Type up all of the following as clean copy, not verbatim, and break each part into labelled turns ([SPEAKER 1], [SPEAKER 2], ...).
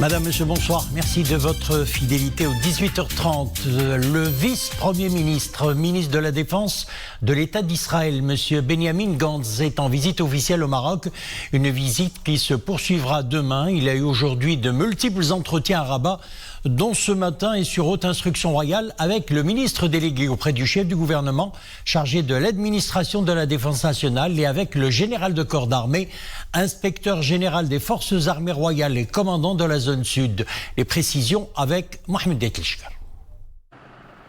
[SPEAKER 1] Madame, Monsieur, bonsoir. Merci de votre fidélité. Au 18h30, le vice-premier ministre, ministre de la Défense de l'État d'Israël, Monsieur Benjamin Gantz, est en visite officielle au Maroc. Une visite qui se poursuivra demain. Il a eu aujourd'hui de multiples entretiens à Rabat, dont ce matin et sur haute instruction royale avec le ministre délégué auprès du chef du gouvernement chargé de l'administration de la défense nationale et avec le général de corps d'armée, inspecteur général des forces armées royales et commandant de la zone sud. Les précisions avec Mohamed Detlishkar.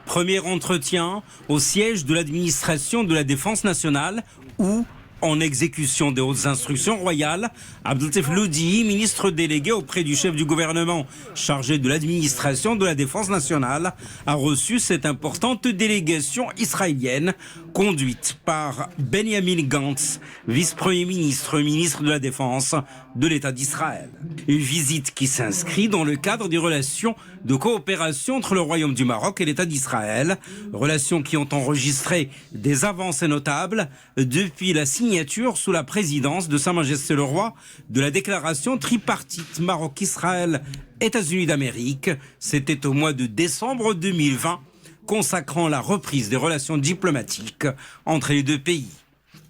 [SPEAKER 2] Premier entretien au siège de l'administration de la défense nationale où, en exécution des hautes instructions royales, Abdelatif Loudi, ministre délégué auprès du chef du gouvernement chargé de l'administration de la défense nationale, a reçu cette importante délégation israélienne conduite par Benjamin Gantz, vice-premier ministre, ministre de la Défense de l'État d'Israël. Une visite qui s'inscrit dans le cadre des relations de coopération entre le Royaume du Maroc et l'État d'Israël, relations qui ont enregistré des avancées notables depuis la signature sous la présidence de Sa Majesté le Roi de la déclaration tripartite Maroc-Israël États-Unis d'Amérique. C'était au mois de décembre 2020, consacrant la reprise des relations diplomatiques entre les deux pays.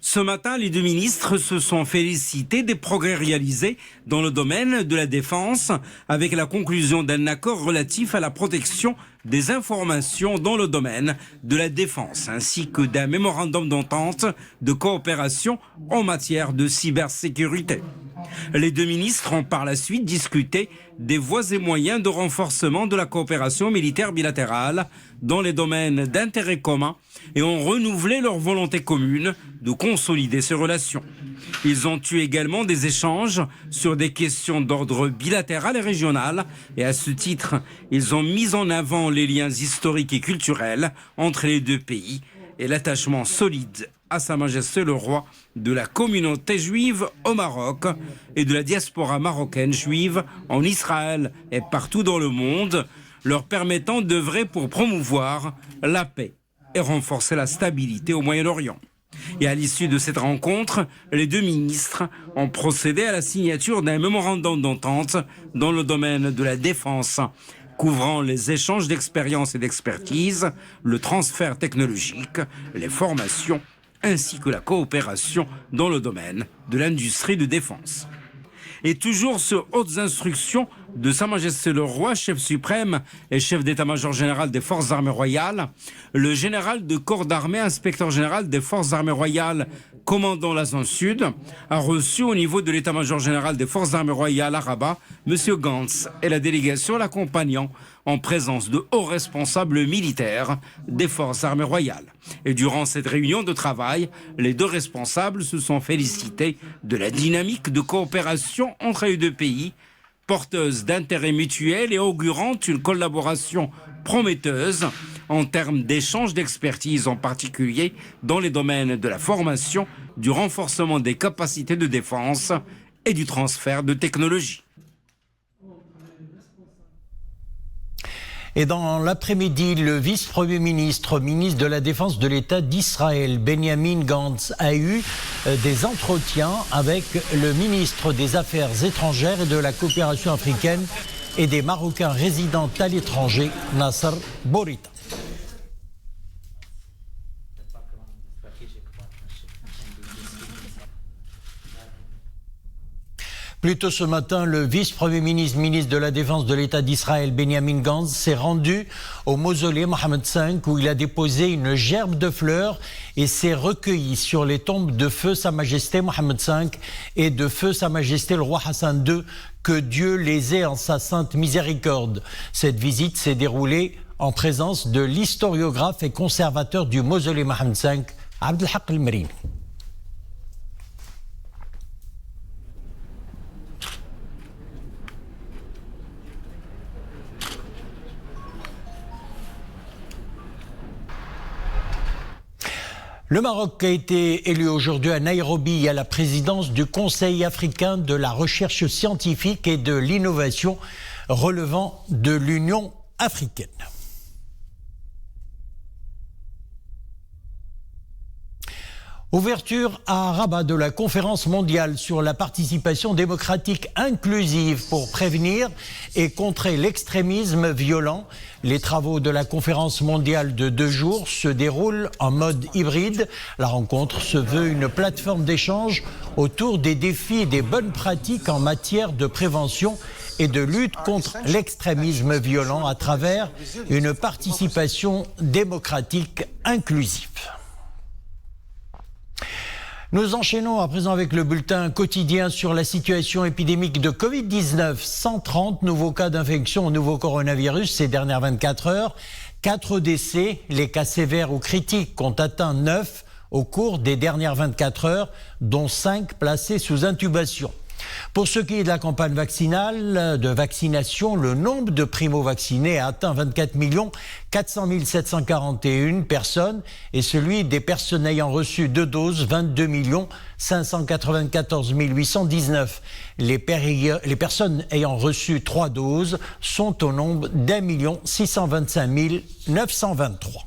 [SPEAKER 2] Ce matin, les deux ministres se sont félicités des progrès réalisés dans le domaine de la défense avec la conclusion d'un accord relatif à la protection des informations dans le domaine de la défense ainsi que d'un mémorandum d'entente de coopération en matière de cybersécurité. Les deux ministres ont par la suite discuté des voies et moyens de renforcement de la coopération militaire bilatérale dans les domaines d'intérêt commun et ont renouvelé leur volonté commune de consolider ces relations. Ils ont eu également des échanges sur des questions d'ordre bilatéral et régional et à ce titre, ils ont mis en avant les liens historiques et culturels entre les deux pays et l'attachement solide à Sa Majesté le Roi de la communauté juive au Maroc et de la diaspora marocaine juive en Israël et partout dans le monde, leur permettant d'œuvrer pour promouvoir la paix et renforcer la stabilité au Moyen-Orient. Et à l'issue de cette rencontre, les deux ministres ont procédé à la signature d'un mémorandum d'entente dans le domaine de la défense, couvrant les échanges d'expériences et d'expertise, le transfert technologique, les formations, ainsi que la coopération dans le domaine de l'industrie de défense. Et toujours sur hautes instructions de Sa Majesté le Roi, chef suprême et chef d'état-major général des forces armées royales, le général de corps d'armée, inspecteur général des forces armées royales, commandant la zone sud, a reçu au niveau de l'état-major général des forces armées royales à Rabat, M. Gantz et la délégation l'accompagnant en présence de hauts responsables militaires des forces armées royales. Et durant cette réunion de travail, les deux responsables se sont félicités de la dynamique de coopération entre les deux pays, porteuse d'intérêts mutuels et augurant une collaboration prometteuse en termes d'échange d'expertise, en particulier dans les domaines de la formation, du renforcement des capacités de défense et du transfert de technologies.
[SPEAKER 1] Et dans l'après-midi, le vice-premier ministre, ministre de la Défense de l'État d'Israël, Benjamin Gantz, a eu des entretiens avec le ministre des Affaires étrangères et de la coopération africaine et des Marocains résidant à l'étranger, Nasser Bourita. Plus tôt ce matin, le vice-premier ministre, ministre de la Défense de l'État d'Israël, Benjamin Gantz, s'est rendu au mausolée Mohammed V où il a déposé une gerbe de fleurs et s'est recueilli sur les tombes de feu Sa Majesté Mohammed V et de feu Sa Majesté le Roi Hassan II, que Dieu les ait en sa sainte miséricorde. Cette visite s'est déroulée en présence de l'historiographe et conservateur du mausolée Mohammed V, Abdelhak El-Merini. Le Maroc a été élu aujourd'hui à Nairobi à la présidence du Conseil africain de la recherche scientifique et de l'innovation relevant de l'Union africaine. Ouverture à Rabat de la conférence mondiale sur la participation démocratique inclusive pour prévenir et contrer l'extrémisme violent. Les travaux de la conférence mondiale de 2 jours se déroulent en mode hybride. La rencontre se veut une plateforme d'échange autour des défis et des bonnes pratiques en matière de prévention et de lutte contre l'extrémisme violent à travers une participation démocratique inclusive. Nous enchaînons à présent avec le bulletin quotidien sur la situation épidémique de Covid-19. 130 nouveaux cas d'infection au nouveau coronavirus ces dernières 24 heures. 4 décès, les cas sévères ou critiques ont atteint 9 au cours des dernières 24 heures, dont 5 placés sous intubation. Pour ce qui est de la campagne vaccinale, de vaccination, le nombre de primo-vaccinés a atteint 24 400 741 personnes et celui des personnes ayant reçu 2 doses, 22 594 819. Les personnes ayant reçu 3 doses sont au nombre d'1 625 923.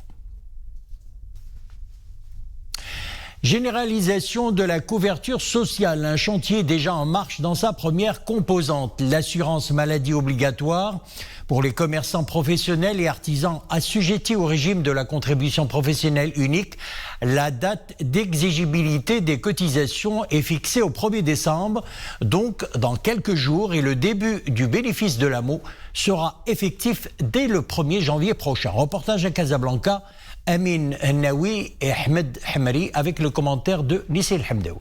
[SPEAKER 1] Généralisation de la couverture sociale, un chantier déjà en marche dans sa première composante, l'assurance maladie obligatoire pour les commerçants professionnels et artisans assujettis au régime de la contribution professionnelle unique. La date d'exigibilité des cotisations est fixée au 1er décembre, donc dans quelques jours, et le début du bénéfice de l'AMO sera effectif dès le 1er janvier prochain. Reportage à Casablanca, Amin Naoui et Ahmed Hamari avec le commentaire de Nissil Hamdaoui.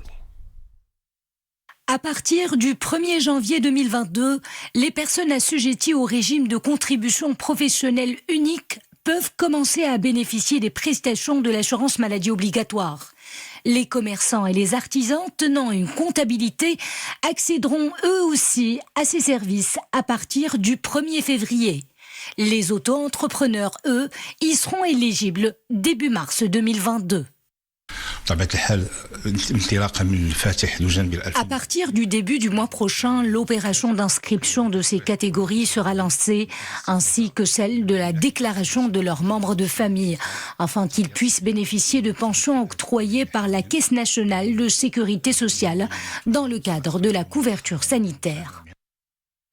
[SPEAKER 3] À partir du 1er janvier 2022, les personnes assujetties au régime de contribution professionnelle unique peuvent commencer à bénéficier des prestations de l'assurance maladie obligatoire. Les commerçants et les artisans tenant une comptabilité accéderont eux aussi à ces services à partir du 1er février. Les auto-entrepreneurs, eux, y seront éligibles début mars 2022. À partir du début du mois prochain, l'opération d'inscription de ces catégories sera lancée, ainsi que celle de la déclaration de leurs membres de famille, afin qu'ils puissent bénéficier de pensions octroyées par la Caisse nationale de sécurité sociale dans le cadre de la couverture sanitaire.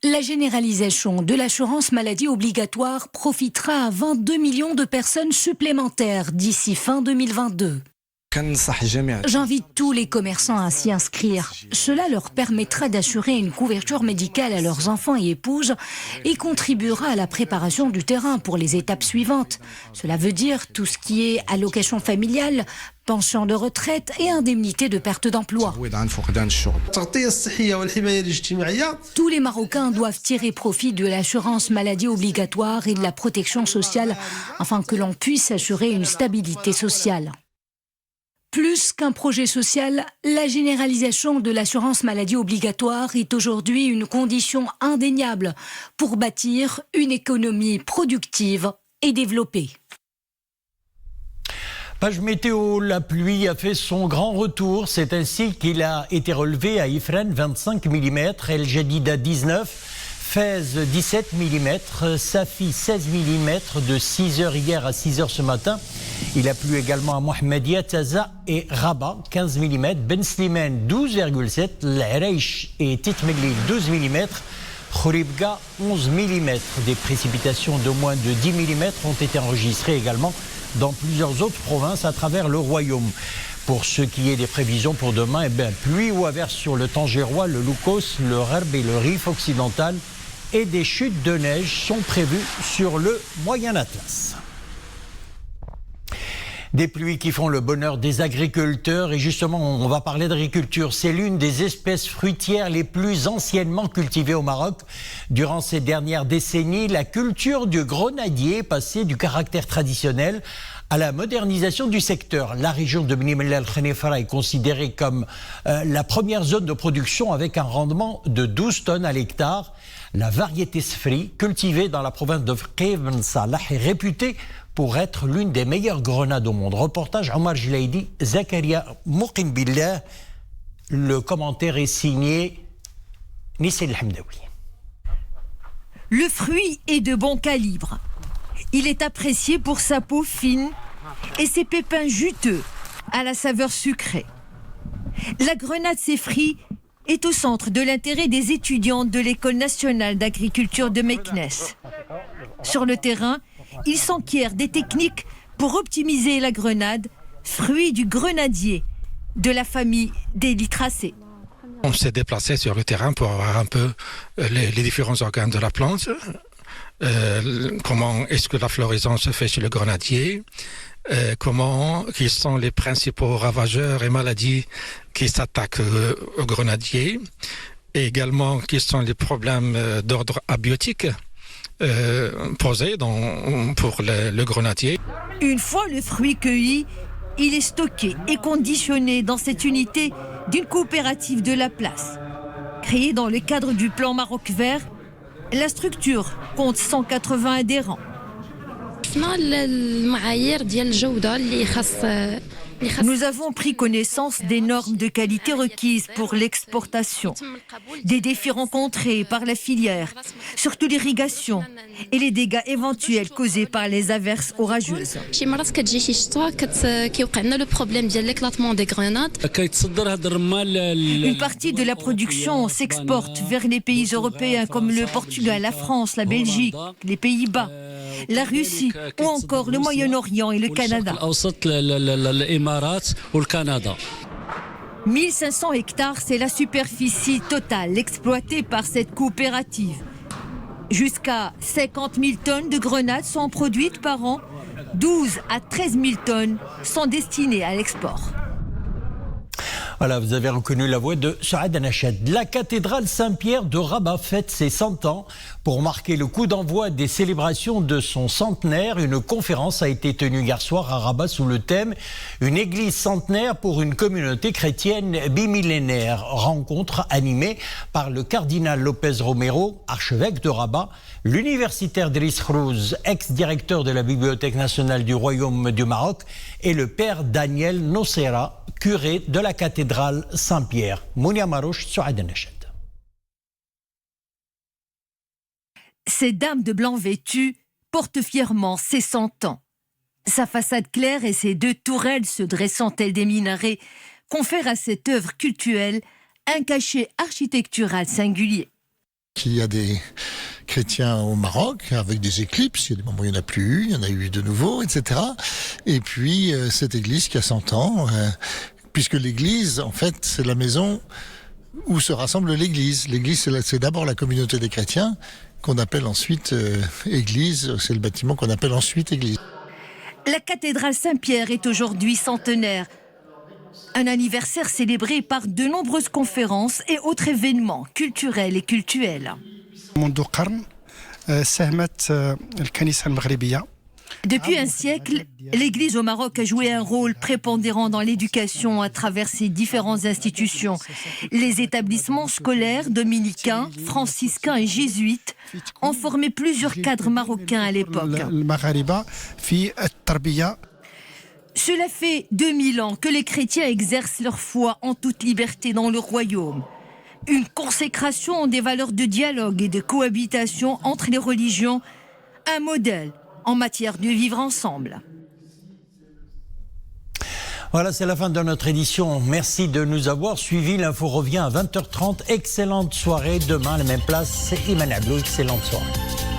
[SPEAKER 3] La généralisation de l'assurance maladie obligatoire profitera à 22 millions de personnes supplémentaires d'ici fin 2022. J'invite tous les commerçants à s'y inscrire. Cela leur permettra d'assurer une couverture médicale à leurs enfants et épouses et contribuera à la préparation du terrain pour les étapes suivantes. Cela veut dire tout ce qui est allocation familiale, pension de retraite et indemnité de perte d'emploi. Tous les Marocains doivent tirer profit de l'assurance maladie obligatoire et de la protection sociale afin que l'on puisse assurer une stabilité sociale. Plus qu'un projet social, la généralisation de l'assurance maladie obligatoire est aujourd'hui une condition indéniable pour bâtir une économie productive et développée.
[SPEAKER 1] Page météo, la pluie a fait son grand retour. C'est ainsi qu'il a été relevé à Ifrane 25 mm, El Jadida 19, Fès 17 mm, Safi 16 mm de 6h hier à 6h ce matin. Il a plu également à Mohammedia, Taza et Rabat 15 mm, Ben Slimane 12,7, L'Araish et Titmegli 12 mm, Khouribga 11 mm. Des précipitations de moins de 10 mm ont été enregistrées également dans plusieurs autres provinces à travers le royaume. Pour ce qui est des prévisions pour demain, pluie ou averse sur le Tangérois, le Loukos, le Rerb et le Rif occidental, et des chutes de neige sont prévues sur le Moyen Atlas. Des pluies qui font le bonheur des agriculteurs et justement on va parler d'agriculture. C'est l'une des espèces fruitières les plus anciennement cultivées au Maroc. Durant ces dernières décennies, la culture du grenadier est passée du caractère traditionnel à la modernisation du secteur. La région de Beni Mellal Khenefra est considérée comme la première zone de production avec un rendement de 12 tonnes à l'hectare. La variété Sfri, cultivée dans la province de Fqih Ben Salah, est réputée pour être l'une des meilleures grenades au monde. Reportage Omar Jlaidi, Zakaria Mouqin Billah. Le commentaire est signé Nissil Hamdaoui.
[SPEAKER 4] Le fruit est de bon calibre. Il est apprécié pour sa peau fine et ses pépins juteux à la saveur sucrée. La grenade Sefri est au centre de l'intérêt des étudiants de l'École nationale d'agriculture de Meknès. Sur le terrain, ils s'enquièrent des techniques pour optimiser la grenade, fruit du grenadier de la famille des Lytracées.
[SPEAKER 5] On s'est déplacé sur le terrain pour voir un peu les différents organes de la plante, comment est-ce que la floraison se fait chez le grenadier, quels sont les principaux ravageurs et maladies qui s'attaquent au grenadier, et également quels sont les problèmes d'ordre abiotique posés pour le grenadier.
[SPEAKER 4] Une fois le fruit cueilli, il est stocké et conditionné dans cette unité d'une coopérative de la place. Créée dans le cadre du plan Maroc Vert, la structure compte 180 adhérents. Nous avons pris connaissance des normes de qualité requises pour l'exportation, des défis rencontrés par la filière, surtout l'irrigation et les dégâts éventuels causés par les averses orageuses. Une partie de la production s'exporte vers les pays européens comme le Portugal, la France, la Belgique, les Pays-Bas, la Russie ou encore le Moyen-Orient et le Canada. 1500 hectares, c'est la superficie totale exploitée par cette coopérative. Jusqu'à 50 000 tonnes de grenades sont produites par an. 12 à 13 000 tonnes sont destinées à l'export.
[SPEAKER 1] Voilà, vous avez reconnu la voix de Saad Anached. La cathédrale Saint-Pierre de Rabat fête ses 100 ans. Pour marquer le coup d'envoi des célébrations de son centenaire, une conférence a été tenue hier soir à Rabat sous le thème « Une église centenaire pour une communauté chrétienne bimillénaire ». Rencontre animée par le cardinal Lopez Romero, archevêque de Rabat, l'universitaire Driss Khrouz, ex-directeur de la Bibliothèque nationale du Royaume du Maroc, et le père Daniel Nocera, curé de la cathédrale Saint-Pierre. Mounia Marouche, Saad Anached.
[SPEAKER 4] Ces dames de blanc vêtues portent fièrement ses 100 ans. Sa façade claire et ses deux tourelles se dressant telles des minarets confèrent à cette œuvre cultuelle un cachet architectural singulier.
[SPEAKER 6] Il y a des chrétiens au Maroc avec des éclipses, il y a des moments où il n'y en a plus eu, il y en a eu de nouveau, etc. Et puis cette église qui a 100 ans, puisque l'église, en fait, c'est la maison où se rassemble l'église. L'église, c'est d'abord la communauté des chrétiens, qu'on appelle ensuite église, c'est le bâtiment qu'on appelle ensuite église.
[SPEAKER 4] La cathédrale Saint-Pierre est aujourd'hui centenaire. Un anniversaire célébré par de nombreuses conférences et autres événements culturels et cultuels. Depuis un siècle, l'Église au Maroc a joué un rôle prépondérant dans l'éducation à travers ses différentes institutions. Les établissements scolaires dominicains, franciscains et jésuites ont formé plusieurs cadres marocains à l'époque. Cela fait 2000 ans que les chrétiens exercent leur foi en toute liberté dans le royaume. Une consécration des valeurs de dialogue et de cohabitation entre les religions, un modèle en matière de vivre ensemble.
[SPEAKER 1] Voilà, c'est la fin de notre édition. Merci de nous avoir suivis. L'info revient à 20h30. Excellente soirée. Demain, à la même place, c'est Iman Abloul. Excellente soirée.